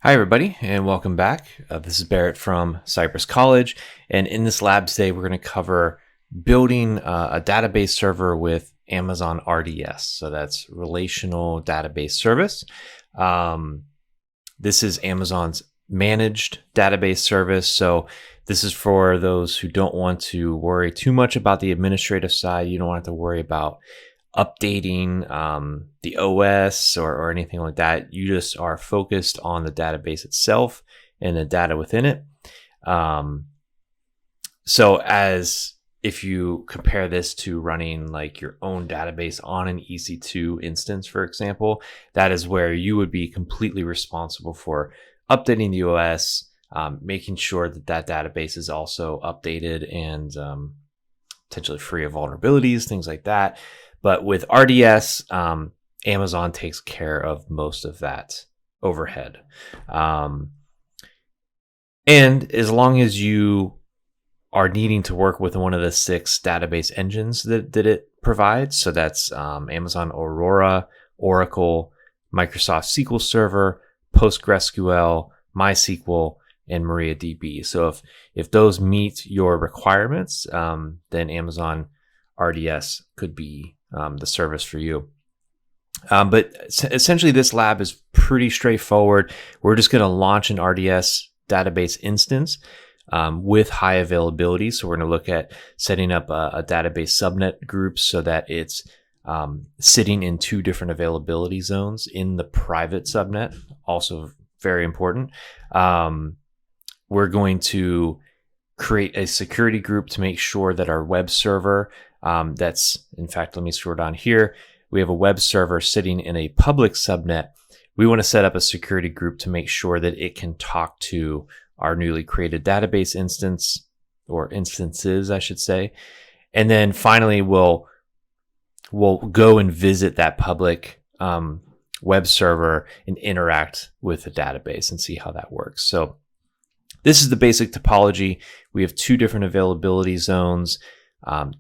Hi, everybody, and welcome back. This is Barrett from Cypress College, and in this lab today, we're going to cover building a database server with Amazon RDS. So that's Relational Database Service. This is Amazon's managed database service. So this is for those who don't want to worry too much about the administrative side. You don't have to worry about updating the OS or anything like that. You just are focused on the database itself and the data within it. So as if you compare this to running like your own database on an EC2 instance, for example, that is where you would be completely responsible for updating the OS, making sure that that database is also updated and potentially free of vulnerabilities, things like that. But with RDS, Amazon takes care of most of that overhead. And as long as you are needing to work with one of the 6 database engines that it provides, so that's Amazon Aurora, Oracle, Microsoft SQL Server, PostgreSQL, MySQL, and MariaDB. So if those meet your requirements, then Amazon RDS could be the service for you. But essentially this lab is pretty straightforward. We're just going to launch an RDS database instance with high availability. So we're going to look at setting up a database subnet group so that it's sitting in 2 different availability zones in the private subnet. Also very important. We're going to create a security group to make sure that our web server in fact, let me scroll down here. We have a web server sitting in a public subnet. We want to set up a security group to make sure that it can talk to our newly created database instance, or instances, I should say. And then finally, we'll go and visit that public web server and interact with the database and see how that works. So this is the basic topology. We have 2 different availability zones,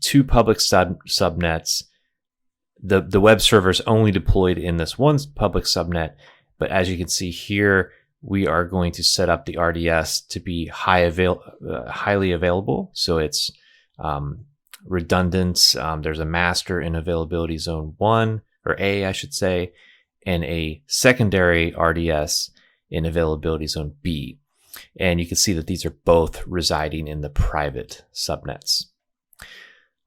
2 public subnets. The web server is only deployed in this one public subnet, but as you can see here, we are going to set up the RDS to be highly available. So it's redundant. There's a master in availability zone 1, or A, I should say, and a secondary RDS in availability zone B. And you can see that these are both residing in the private subnets.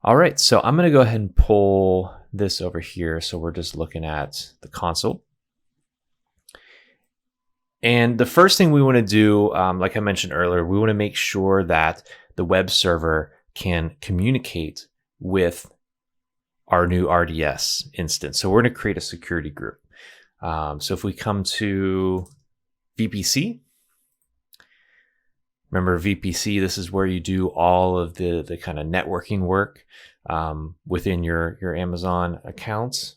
All right, so I'm going to go ahead and pull this over here. So we're just looking at the console. And the first thing we want to do, like I mentioned earlier, we want to make sure that the web server can communicate with our new RDS instance. So we're going to create a security group. So if we come to VPC, remember VPC, this is where you do all of the kind of networking work within your Amazon accounts.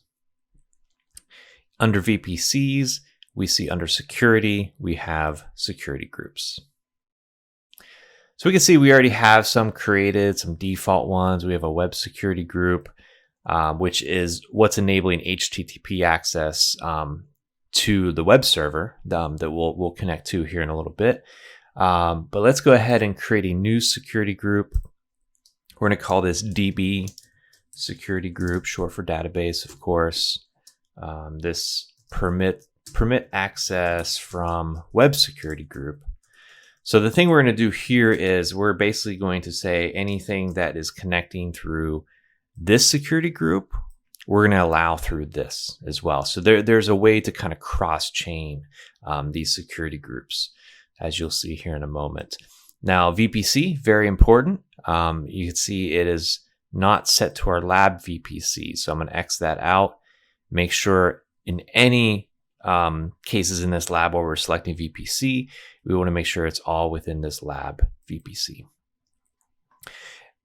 Under VPCs, we see under security, we have security groups. So we can see we already have some created, some default ones. We have a web security group, which is what's enabling HTTP access to the web server that we'll connect to here in a little bit. But let's go ahead and create a new security group. We're going to call this DB security group, short for database, of course. This permit access from web security group. So the thing we're going to do here is we're basically going to say anything that is connecting through this security group, we're going to allow through this as well. So there's a way to kind of cross-chain these security groups, as you'll see here in a moment. Now, VPC, very important. You can see it is not set to our lab VPC. So I'm going to X that out. Make sure in any cases in this lab where we're selecting VPC, we want to make sure it's all within this lab VPC.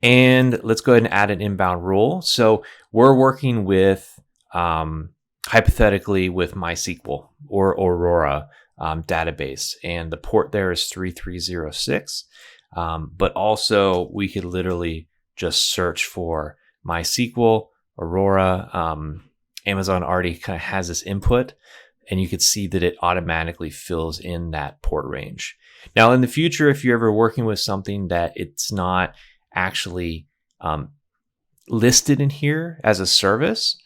And let's go ahead and add an inbound rule. So we're working with, hypothetically, with MySQL or Aurora database, and the port there is 3306. But also we could literally just search for MySQL, Aurora. Amazon already kind of has this input. and you can see that it automatically fills in that port range. Now, in the future, if you're ever working with something that it's not actually listed in here as a service,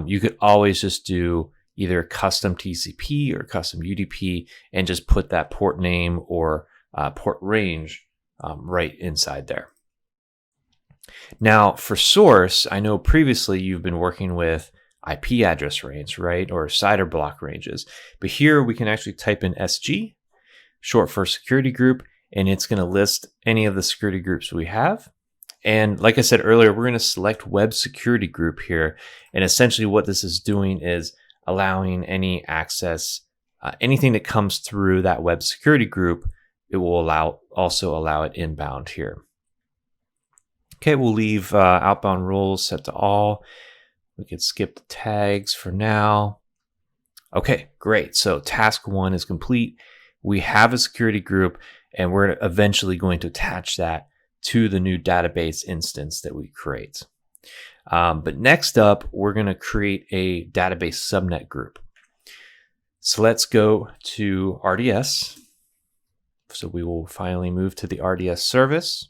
you could always just do either custom TCP or custom UDP and just put that port name or port range right inside there. Now, for source, I know previously you've been working with IP address range, right? Or CIDR block ranges. But here we can actually type in SG, short for security group, and it's going to list any of the security groups we have. And like I said earlier, we're going to select web security group here. And essentially what this is doing is allowing any access, anything that comes through that web security group, it will also allow it inbound here. Okay, we'll leave outbound rules set to all. We could skip the tags for now. Okay, great. So task 1 is complete. We have a security group, and we're eventually going to attach that to the new database instance that we create. But next up, we're going to create a database subnet group. So let's go to RDS. So we will finally move to the RDS service.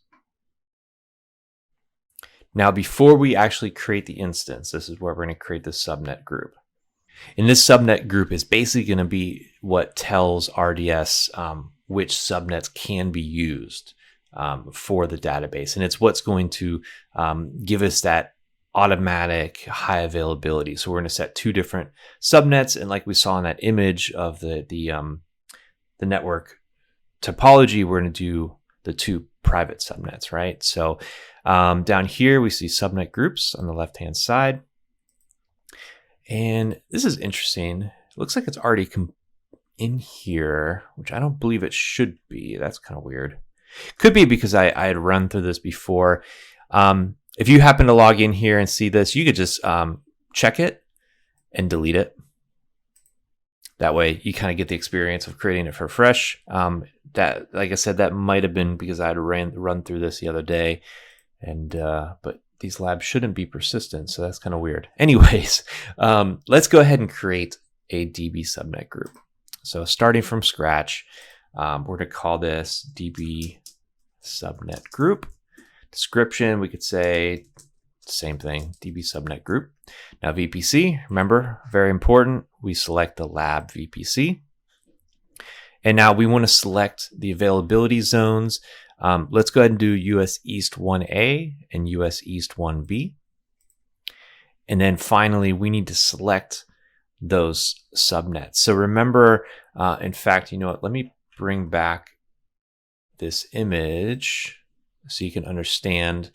Now, before we actually create the instance, this is where we're going to create the subnet group. And this subnet group is basically going to be what tells RDS which subnets can be used for the database. And it's what's going to give us that automatic high availability. So we're going to set 2 different subnets. And like we saw in that image of the network topology, we're going to do the 2 private subnets, right? So down here, we see subnet groups on the left-hand side. And this is interesting. It looks like it's already in here, which I don't believe it should be. That's kind of weird. Could be because I had run through this before. If you happen to log in here and see this, you could just check it and delete it. That way you kind of get the experience of creating it for fresh. That, like I said, that might have been because I had run through this the other day, and but these labs shouldn't be persistent, so that's kind of weird. Anyways, let's go ahead and create a DB subnet group. So starting from scratch, we're going to call this DB subnet group. Description, we could say same thing, DB subnet group. Now VPC, remember, very important. We select the lab VPC. And now we want to select the availability zones. Let's go ahead and do US East 1A and US East 1B. And then finally, we need to select those subnets. So remember, in fact, you know what? Let me bring back this image so you can understand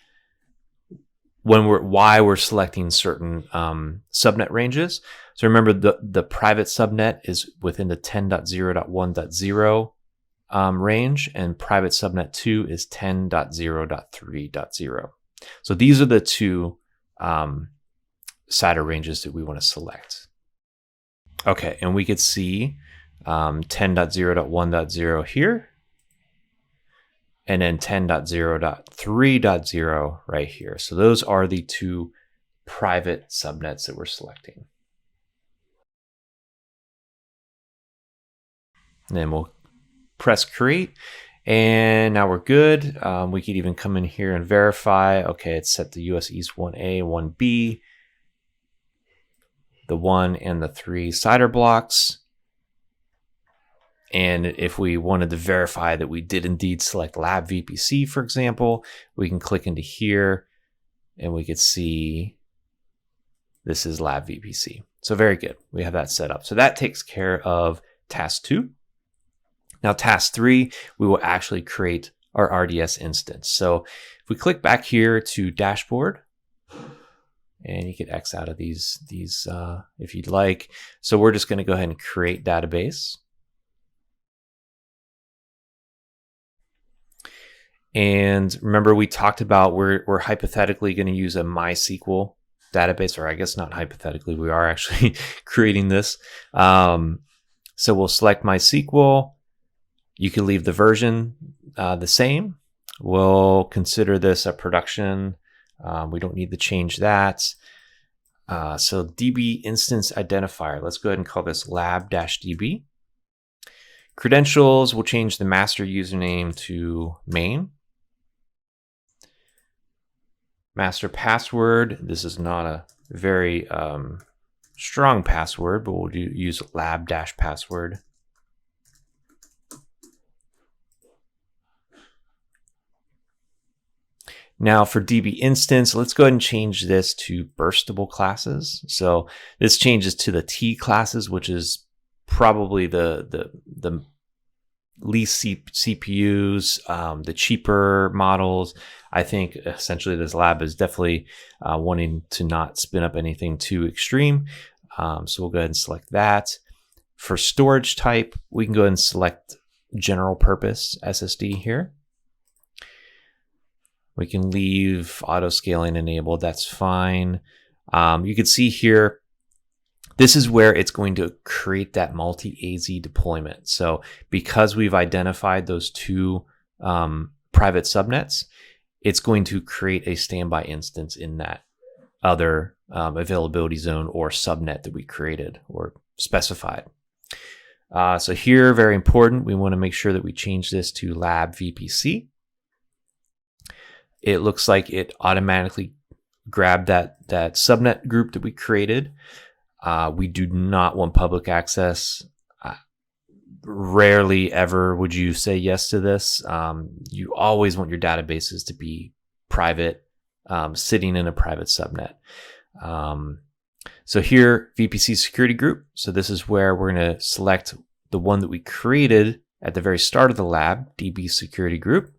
why we're selecting certain subnet ranges. So remember, the private subnet is within the 10.0.1.0 range, and private subnet 2 is 10.0.3.0. So these are the 2 CIDR ranges that we want to select. Okay, and we could see 10.0.1.0 here, and then 10.0.3.0 right here. So those are the 2 private subnets that we're selecting. And then we'll press create, and now we're good. We could even come in here and verify. Okay, it's set to US East 1A, 1B, the 1 and the 3 CIDR blocks. And if we wanted to verify that we did indeed select lab VPC, for example, we can click into here and we could see this is lab VPC. So very good. We have that set up. So that takes care of task 2. Now task 3, we will actually create our RDS instance. So if we click back here to dashboard, and you can X out of these if you'd like. So we're just going to go ahead and create database. And remember, we talked about we're hypothetically going to use a MySQL database, or I guess not hypothetically, we are actually creating this. So we'll select MySQL. You can leave the version the same. We'll consider this a production. We don't need to change that. So DB instance identifier, let's go ahead and call this lab-db. Credentials, we'll change the master username to main. Master password, this is not a very strong password, but we'll use lab-password. Now for DB instance, let's go ahead and change this to burstable classes. So this changes to the T classes, which is probably the least CPUs, the cheaper models. I think essentially this lab is definitely wanting to not spin up anything too extreme. So we'll go ahead and select that. For storage type, we can go ahead and select general purpose SSD here. We can leave auto scaling enabled, that's fine. You can see here, this is where it's going to create that multi-AZ deployment. So because we've identified those two private subnets, it's going to create a standby instance in that other availability zone or subnet that we created or specified. So here, very important, we want to make sure that we change this to lab VPC. It looks like it automatically grabbed that subnet group that we created. We do not want public access. Rarely ever would you say yes to this. You always want your databases to be private, sitting in a private subnet. So here, VPC security group. So this is where we're going to select the one that we created at the very start of the lab, DB security group.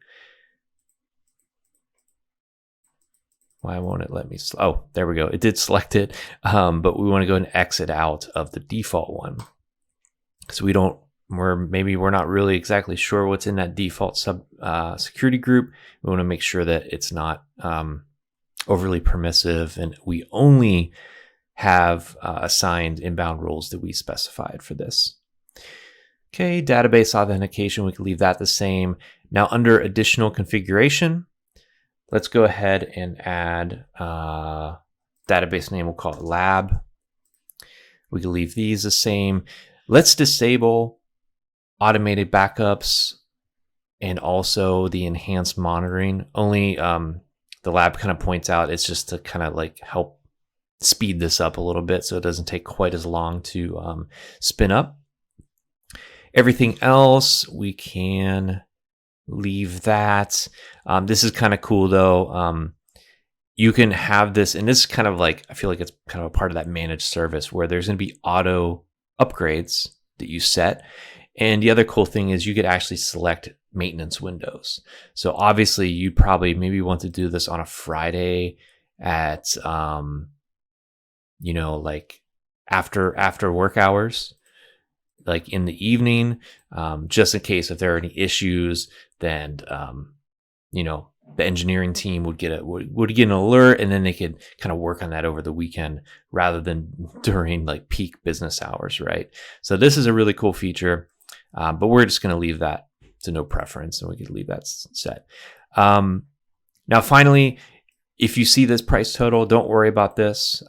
Why won't it let me? Oh, there we go. It did select it, but we want to go and exit out of the default one because maybe we're not really exactly sure what's in that default security group. We want to make sure that it's not overly permissive, and we only have assigned inbound roles that we specified for this. Okay, database authentication, we can leave that the same. Now under additional configuration, let's go ahead and add database name. We'll call it lab. We can leave these the same. Let's disable automated backups and also the enhanced monitoring. Only the lab kind of points out it's just to kind of like help speed this up a little bit so it doesn't take quite as long to spin up. Everything else we can leave that. This is kind of cool though. You can have this, and this is kind of like, I feel like it's kind of a part of that managed service where there's going to be auto upgrades that you set. And the other cool thing is you could actually select maintenance windows. So obviously you probably maybe want to do this on a Friday at, like after work hours, like in the evening, just in case if there are any issues, then the engineering team would get an alert, and then they could kind of work on that over the weekend rather than during like peak business hours, right? So this is a really cool feature, but we're just going to leave that to no preference, and we could leave that set. Now, finally, if you see this price total, don't worry about this.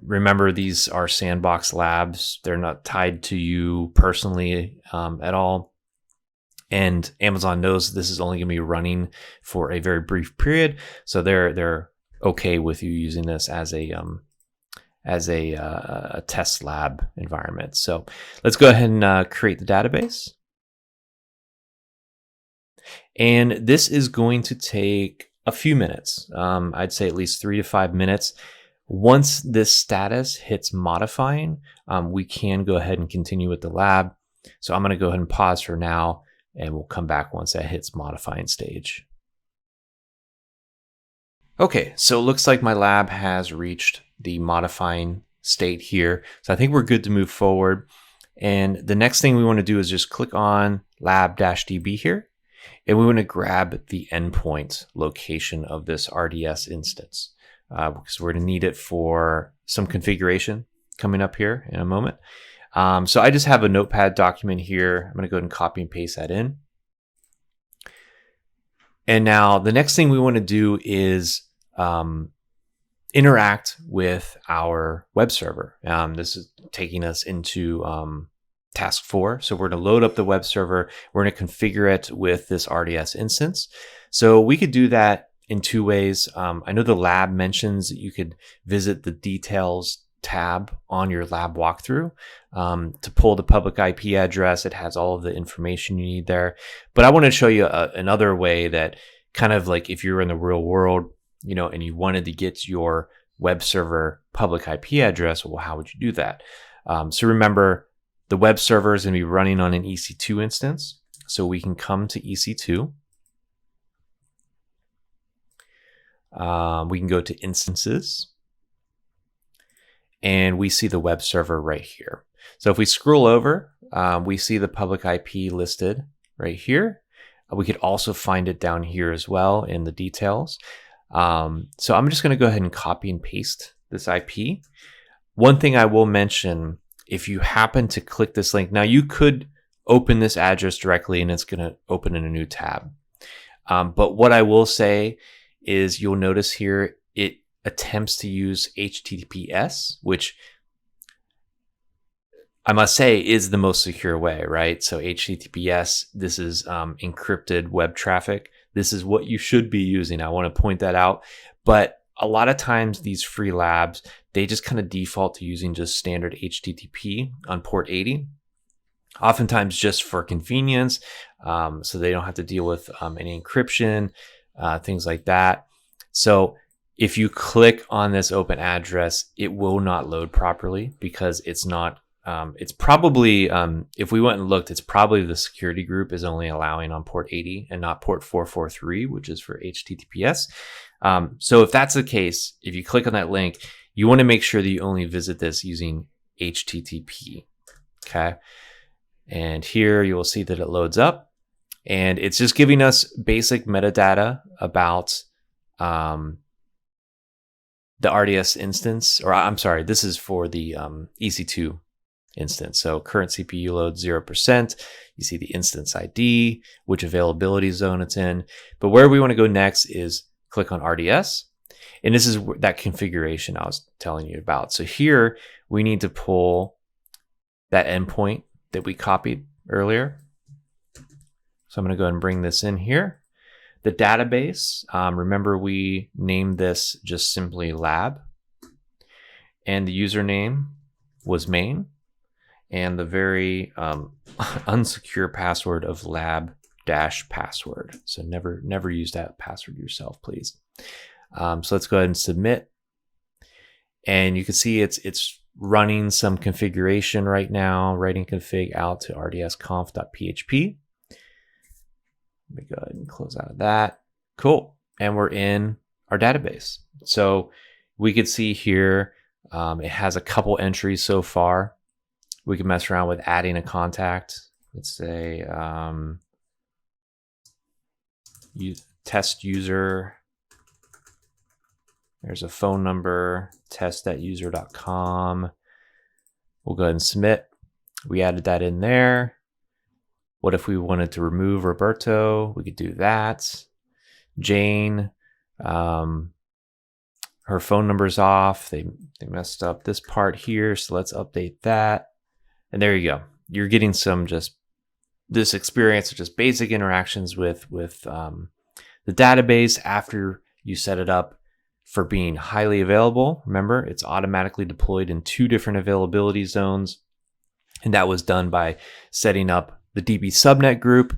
Remember, these are sandbox labs. They're not tied to you personally at all. And Amazon knows this is only going to be running for a very brief period. So they're okay with you using this as a test lab environment. So let's go ahead and create the database. And this is going to take a few minutes. I'd say at least 3 to 5 minutes. Once this status hits modifying, we can go ahead and continue with the lab. So I'm going to go ahead and pause for now, and we'll come back once that hits modifying stage. Okay, so it looks like my lab has reached the modifying state here. So I think we're good to move forward. And the next thing we want to do is just click on lab-db here. And we want to grab the endpoint location of this RDS instance because we're going to need it for some configuration coming up here in a moment. So I just have a notepad document here. I'm going to go ahead and copy and paste that in. And now the next thing we want to do is interact with our web server. This is taking us into task 4. So we're going to load up the web server. We're going to configure it with this RDS instance. So we could do that in 2 ways. I know the lab mentions that you could visit the details tab on your lab walkthrough to pull the public IP address. It has all of the information you need there. But I want to show you another way that kind of like if you're in the real world, you know, and you wanted to get your web server public IP address, well, how would you do that? So remember, the web server is going to be running on an EC2 instance. So we can come to EC2. We can go to instances. And we see the web server right here. So if we scroll over, we see the public IP listed right here. We could also find it down here as well in the details. So I'm just going to go ahead and copy and paste this IP. One thing I will mention, if you happen to click this link, now you could open this address directly and it's going to open in a new tab. But what I will say is you'll notice here it attempts to use HTTPS, which I must say is the most secure way, right? So HTTPS, this is encrypted web traffic. This is what you should be using. I want to point that out. But a lot of times these free labs, they just kind of default to using just standard HTTP on port 80. Oftentimes just for convenience, so they don't have to deal with any encryption, things like that. So if you click on this open address, it will not load properly because it's not, it's probably, if we went and looked, it's probably the security group is only allowing on port 80 and not port 443, which is for HTTPS. So if that's the case, if you click on that link, you want to make sure that you only visit this using HTTP. Okay. And here you will see that it loads up and it's just giving us basic metadata about, the RDS instance, or I'm sorry, this is for the EC2 instance. So current CPU load 0%. You see the instance ID, which availability zone it's in. But where we want to go next is click on RDS. And this is that configuration I was telling you about. So here we need to pull that endpoint that we copied earlier. So I'm going to go ahead and bring this in here. The database, remember we named this just simply lab, and the username was main, and the very unsecure password of lab-password. So never use that password yourself, please. So let's go ahead and submit. And you can see it's running some configuration right now, writing config out to rdsconf.php. Let me go ahead and close out of that. Cool. And we're in our database. So we could see here, it has a couple entries so far. We can mess around with adding a contact. Let's say test user. There's a phone number, test.user.com. We'll go ahead and submit. We added that in there. What if we wanted to remove Roberto? We could do that. Jane, her phone number's off. They messed up this part here, so let's update that. And there you go. You're getting some just this experience of just basic interactions with the database after you set it up for being highly available. Remember, it's automatically deployed in 2 different availability zones, and that was done by setting up the DB subnet group.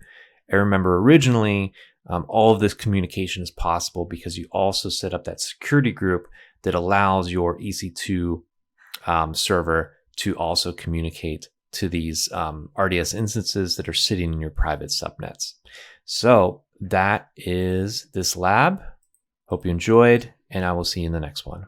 And remember, originally, all of this communication is possible because you also set up that security group that allows your EC2 server to also communicate to these RDS instances that are sitting in your private subnets. So that is this lab. Hope you enjoyed, and I will see you in the next one.